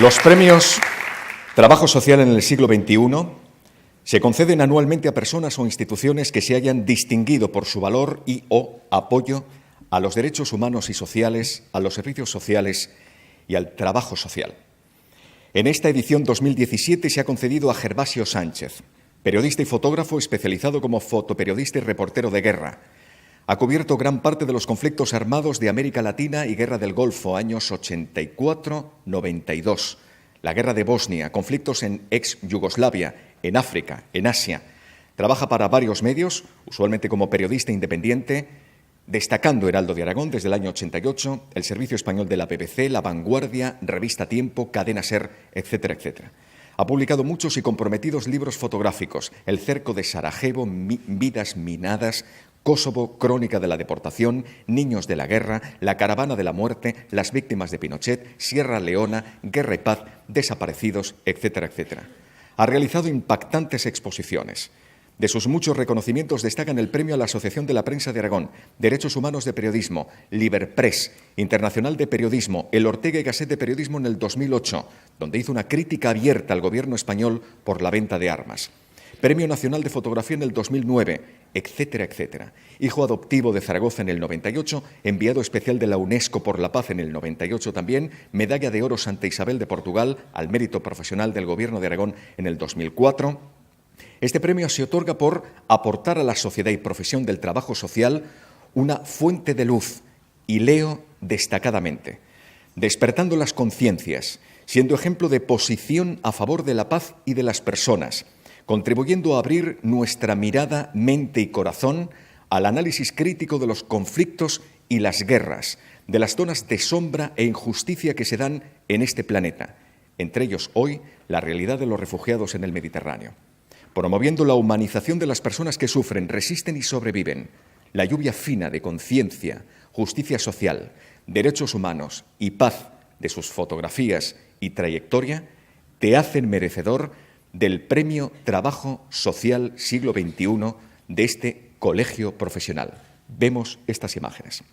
Los premios Trabajo Social en el siglo XXI se conceden anualmente a personas o instituciones que se hayan distinguido por su valor y/o apoyo a los derechos humanos y sociales, a los servicios sociales y al trabajo social. En esta edición 2017 se ha concedido a Gervasio Sánchez, periodista y fotógrafo especializado como fotoperiodista y reportero de guerra. Ha cubierto gran parte de los conflictos armados de América Latina y Guerra del Golfo, años 84-92. La Guerra de Bosnia, conflictos en ex-Yugoslavia, en África, en Asia. Trabaja para varios medios, usualmente como periodista independiente, destacando Heraldo de Aragón desde el año 88, el Servicio Español de la BBC, La Vanguardia, Revista Tiempo, Cadena SER, etcétera, etcétera. Ha publicado muchos y comprometidos libros fotográficos: El cerco de Sarajevo, Vidas minadas, Kosovo, Crónica de la deportación, Niños de la guerra, La caravana de la muerte, Las víctimas de Pinochet, Sierra Leona, Guerra y paz, Desaparecidos, etcétera, etcétera. Ha realizado impactantes exposiciones. De sus muchos reconocimientos destacan el Premio a la Asociación de la Prensa de Aragón, Derechos Humanos de Periodismo, Liberpress, Internacional de Periodismo, el Ortega y Gasset de Periodismo en el 2008, donde hizo una crítica abierta al gobierno español por la venta de armas. Premio Nacional de Fotografía en el 2009, etcétera, etcétera. Hijo adoptivo de Zaragoza en el 98, enviado especial de la UNESCO por la Paz en el 98 también, Medalla de Oro Santa Isabel de Portugal al Mérito Profesional del Gobierno de Aragón en el 2004. Este premio se otorga por aportar a la sociedad y profesión del trabajo social una fuente de luz, y leo destacadamente, despertando las conciencias, siendo ejemplo de posición a favor de la paz y de las personas, contribuyendo a abrir nuestra mirada, mente y corazón al análisis crítico de los conflictos y las guerras, de las zonas de sombra e injusticia que se dan en este planeta, entre ellos hoy la realidad de los refugiados en el Mediterráneo, promoviendo la humanización de las personas que sufren, resisten y sobreviven. La lluvia fina de conciencia, justicia social, derechos humanos y paz de sus fotografías y trayectoria te hacen merecedor del Premio Trabajo Social Siglo XXI de este colegio profesional. Vemos estas imágenes.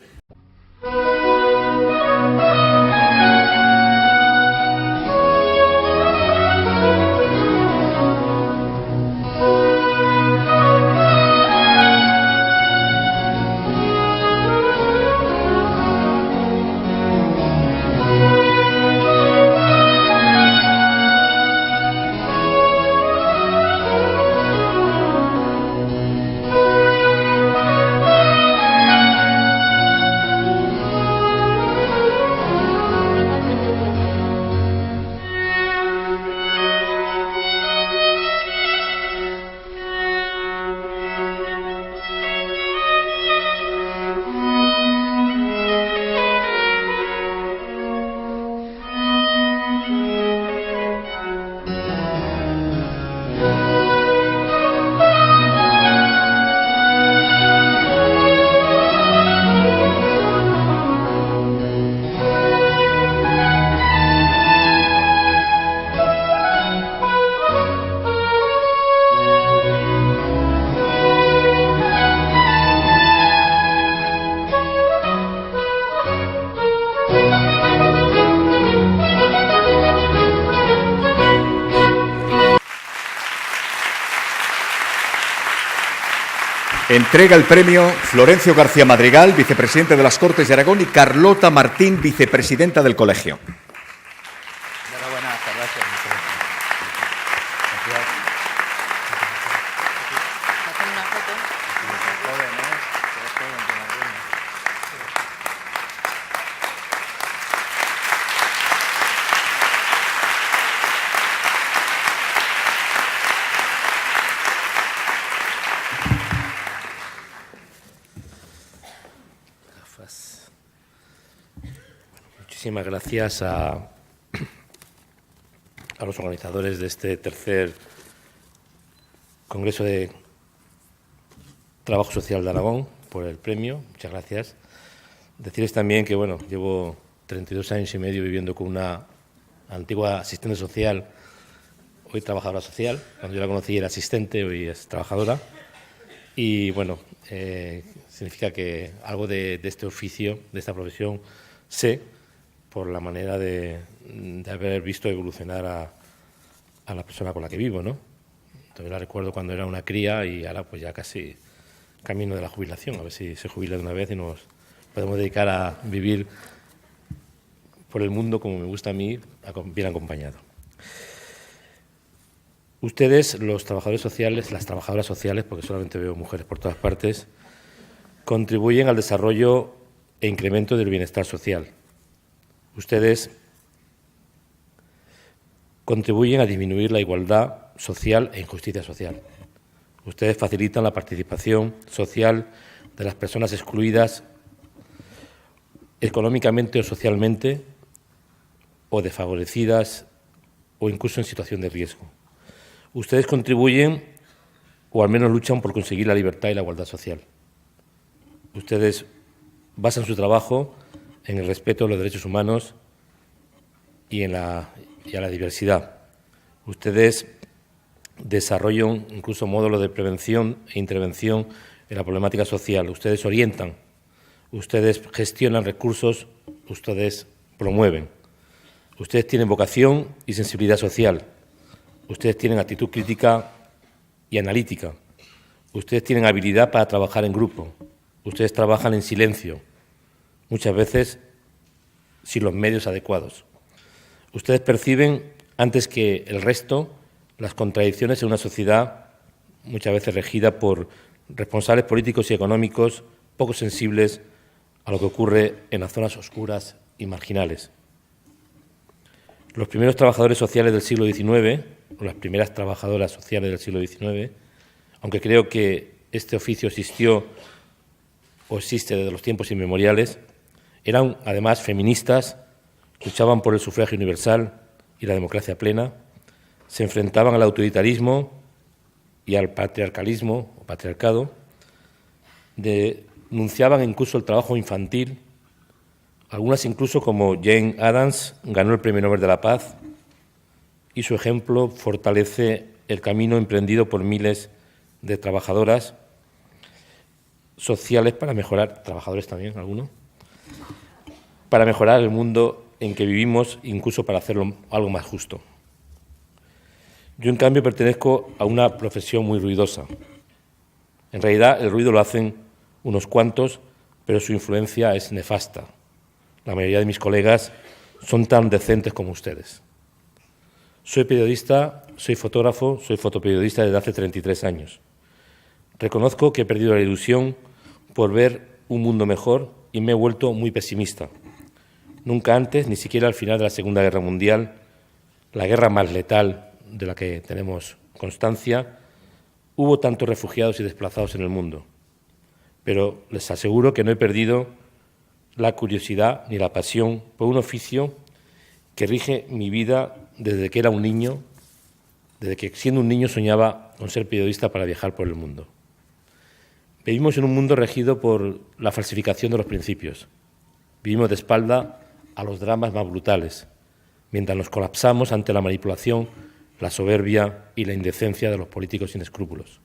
Entrega el premio Florencio García Madrigal, vicepresidente de las Cortes de Aragón, y Carlota Martín, vicepresidenta del colegio. Enhorabuena, gracias. Muchísimas gracias a los organizadores de este tercer Congreso de Trabajo Social de Aragón por el premio. Muchas gracias. Decirles también que, bueno, llevo 32 años y medio viviendo con una antigua asistente social, hoy trabajadora social. Cuando yo la conocí era asistente, hoy es trabajadora. Y, bueno, significa que algo de este oficio, de esta profesión, sé. por la manera de haber visto evolucionar a la persona con la que vivo, ¿no? Todavía la recuerdo cuando era una cría y ahora pues ya casi camino de la jubilación, a ver si se jubila de una vez y nos podemos dedicar a vivir por el mundo como me gusta a mí, bien acompañado. Ustedes, los trabajadores sociales, las trabajadoras sociales, porque solamente veo mujeres por todas partes, contribuyen al desarrollo e incremento del bienestar social. Ustedes contribuyen a disminuir la igualdad social e injusticia social. Ustedes facilitan la participación social de las personas excluidas económicamente o socialmente, o desfavorecidas, o incluso en situación de riesgo. Ustedes contribuyen, o al menos luchan por conseguir la libertad y la igualdad social. Ustedes basan su trabajo en el respeto a los derechos humanos y a la diversidad. Ustedes desarrollan incluso módulos de prevención e intervención en la problemática social. Ustedes orientan, ustedes gestionan recursos, ustedes promueven. Ustedes tienen vocación y sensibilidad social. Ustedes tienen actitud crítica y analítica. Ustedes tienen habilidad para trabajar en grupo. Ustedes trabajan en silencio, muchas veces sin los medios adecuados. Ustedes perciben, antes que el resto, las contradicciones en una sociedad muchas veces regida por responsables políticos y económicos poco sensibles a lo que ocurre en las zonas oscuras y marginales. Los primeros trabajadores sociales del siglo XIX, o las primeras trabajadoras sociales del siglo XIX, aunque creo que este oficio existió o existe desde los tiempos inmemoriales, eran además feministas, luchaban por el sufragio universal y la democracia plena, se enfrentaban al autoritarismo y al patriarcalismo o patriarcado, denunciaban incluso el trabajo infantil. Algunas incluso, como Jane Addams, ganó el Premio Nobel de la Paz y su ejemplo fortalece el camino emprendido por miles de trabajadoras sociales para mejorar, trabajadores también, algunos, para mejorar el mundo en que vivimos, incluso para hacerlo algo más justo. Yo, en cambio, pertenezco a una profesión muy ruidosa. En realidad, el ruido lo hacen unos cuantos, pero su influencia es nefasta. La mayoría de mis colegas son tan decentes como ustedes. Soy periodista, soy fotógrafo, soy fotoperiodista desde hace 33 años. Reconozco que he perdido la ilusión por ver un mundo mejor y me he vuelto muy pesimista. Nunca antes, ni siquiera al final de la Segunda Guerra Mundial, la guerra más letal de la que tenemos constancia, hubo tantos refugiados y desplazados en el mundo. Pero les aseguro que no he perdido la curiosidad ni la pasión por un oficio que rige mi vida desde que era un niño, desde que siendo un niño soñaba con ser periodista para viajar por el mundo. Vivimos en un mundo regido por la falsificación de los principios. Vivimos de espalda a los dramas más brutales, mientras nos colapsamos ante la manipulación, la soberbia y la indecencia de los políticos sin escrúpulos,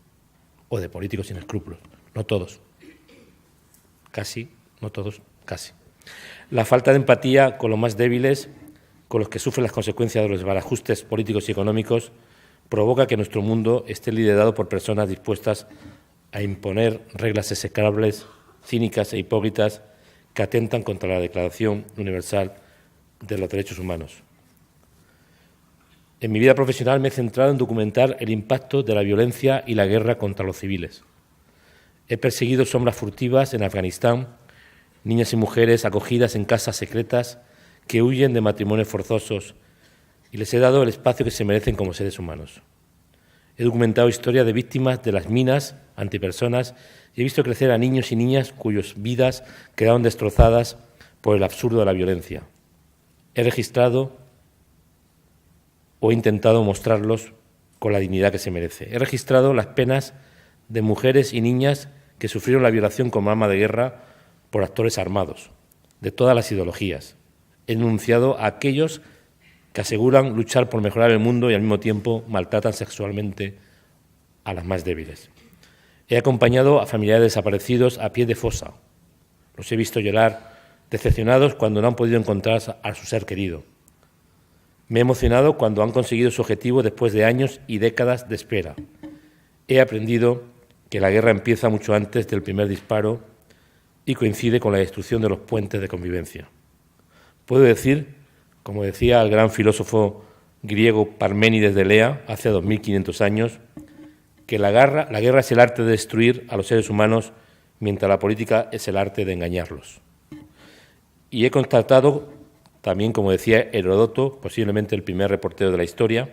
o de políticos sin escrúpulos, no todos, casi, no todos, casi. La falta de empatía con los más débiles, con los que sufren las consecuencias de los desbarajustes políticos y económicos, provoca que nuestro mundo esté liderado por personas dispuestas a imponer reglas execrables, cínicas e hipócritas que atentan contra la Declaración Universal de los Derechos Humanos. En mi vida profesional me he centrado en documentar el impacto de la violencia y la guerra contra los civiles. He perseguido sombras furtivas en Afganistán, niñas y mujeres acogidas en casas secretas que huyen de matrimonios forzosos, y les he dado el espacio que se merecen como seres humanos. He documentado historias de víctimas de las minas antipersonas y he visto crecer a niños y niñas cuyas vidas quedaron destrozadas por el absurdo de la violencia. He registrado o he intentado mostrarlos con la dignidad que se merece. He registrado las penas de mujeres y niñas que sufrieron la violación como arma de guerra por actores armados, de todas las ideologías. He denunciado a aquellos que aseguran luchar por mejorar el mundo y al mismo tiempo maltratan sexualmente a las más débiles. He acompañado a familiares desaparecidos a pie de fosa. Los he visto llorar decepcionados cuando no han podido encontrar a su ser querido. Me he emocionado cuando han conseguido su objetivo después de años y décadas de espera. He aprendido que la guerra empieza mucho antes del primer disparo y coincide con la destrucción de los puentes de convivencia. Puedo decir, como decía el gran filósofo griego Parménides de Elea hace 2500 años, que la guerra es el arte de destruir a los seres humanos, mientras la política es el arte de engañarlos. Y he constatado también, como decía Heródoto, posiblemente el primer reportero de la historia,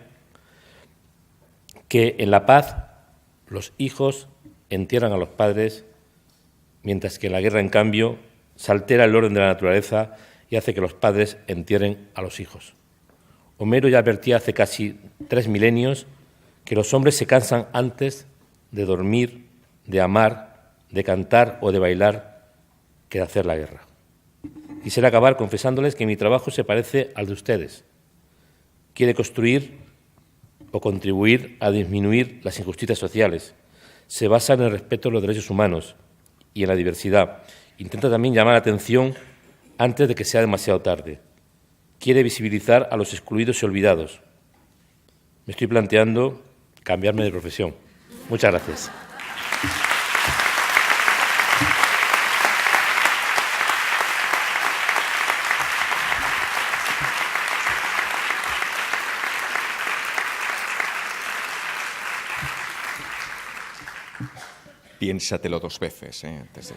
que en la paz los hijos entierran a los padres, mientras que en la guerra, en cambio, se altera el orden de la naturaleza y hace que los padres entierren a los hijos. Homero ya advertía hace casi 3 milenios que los hombres se cansan antes de dormir, de amar, de cantar o de bailar que de hacer la guerra. Quisiera acabar confesándoles que mi trabajo se parece al de ustedes. Quiere construir o contribuir a disminuir las injusticias sociales. Se basa en el respeto a los derechos humanos y en la diversidad. Intenta también llamar la atención antes de que sea demasiado tarde. Quiere visibilizar a los excluidos y olvidados. Me estoy planteando cambiarme de profesión. Muchas gracias. Piénsatelo 2 veces, antes de...